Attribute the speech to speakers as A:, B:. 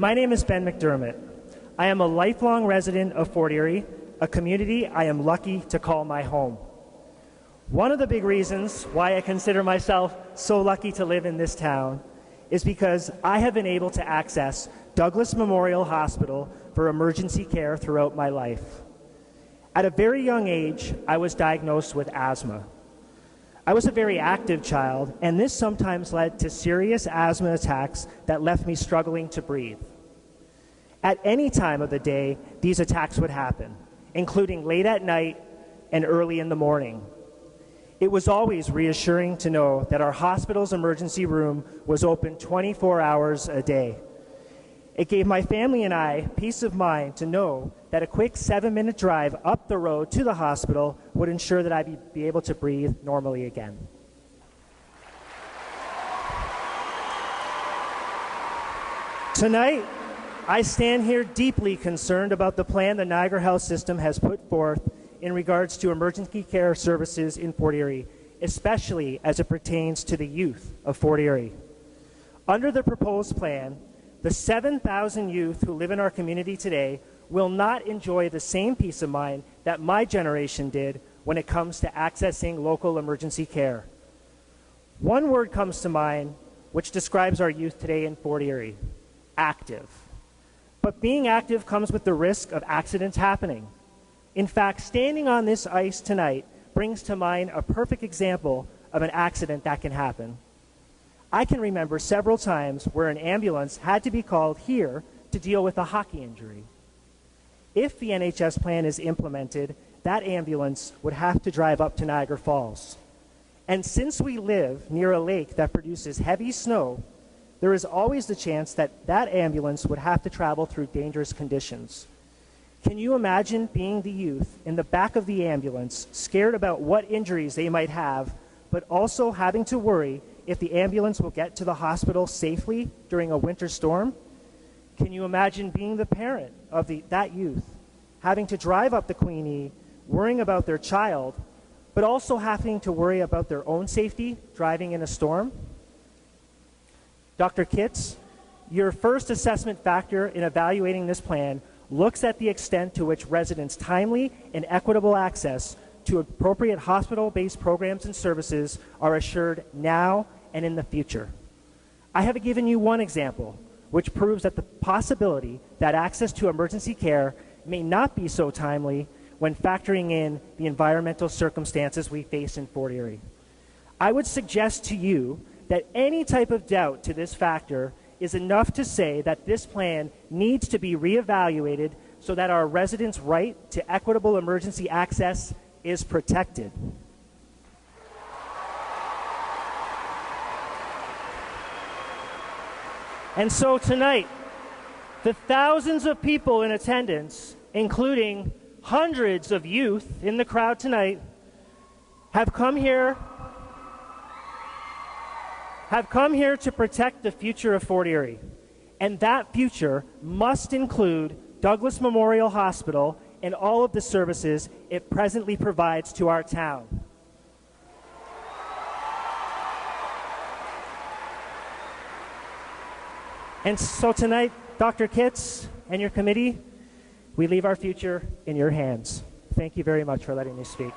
A: My name is Ben McDermott. I am a lifelong resident of Fort Erie, a community I am lucky to call my home. One of the big reasons why I consider myself so lucky to live in this town is because I have been able to access Douglas Memorial Hospital for emergency care throughout my life. At a very young age, I was diagnosed with asthma. I was a very active child, and this sometimes led to serious asthma attacks that left me struggling to breathe. At any time of the day, these attacks would happen, including late at night and early in the morning. It was always reassuring to know that our hospital's emergency room was open 24 hours a day. It gave my family and I peace of mind to know that a quick 7-minute drive up the road to the hospital would ensure that I'd be able to breathe normally again. Tonight, I stand here deeply concerned about the plan the Niagara Health System has put forth in regards to emergency care services in Fort Erie, especially as it pertains to the youth of Fort Erie. Under the proposed plan, the 7,000 youth who live in our community today will not enjoy the same peace of mind that my generation did when it comes to accessing local emergency care. One word comes to mind which describes our youth today in Fort Erie: active. But being active comes with the risk of accidents happening. In fact, standing on this ice tonight brings to mind a perfect example of an accident that can happen. I can remember several times where an ambulance had to be called here to deal with a hockey injury. If the NHS plan is implemented, that ambulance would have to drive up to Niagara Falls. And since we live near a lake that produces heavy snow, there is always the chance that that ambulance would have to travel through dangerous conditions. Can you imagine being the youth in the back of the ambulance, scared about what injuries they might have, but also having to worry if the ambulance will get to the hospital safely during a winter storm? Can you imagine being the parent of that youth, having to drive up the Queenie, worrying about their child, but also having to worry about their own safety driving in a storm? Dr. Kitts, your first assessment factor in evaluating this plan looks at the extent to which residents' timely and equitable access to appropriate hospital-based programs and services are assured now and in the future. I have given you one example, which proves that the possibility that access to emergency care may not be so timely when factoring in the environmental circumstances we face in Fort Erie. I would suggest to you that any type of doubt to this factor is enough to say that this plan needs to be reevaluated so that our residents' right to equitable emergency access is protected. And so tonight, the thousands of people in attendance, including hundreds of youth in the crowd tonight, have come here to protect the future of Fort Erie. And that future must include Douglas Memorial Hospital and all of the services it presently provides to our town. And so tonight, Dr. Kitts and your committee, we leave our future in your hands. Thank you very much for letting me speak.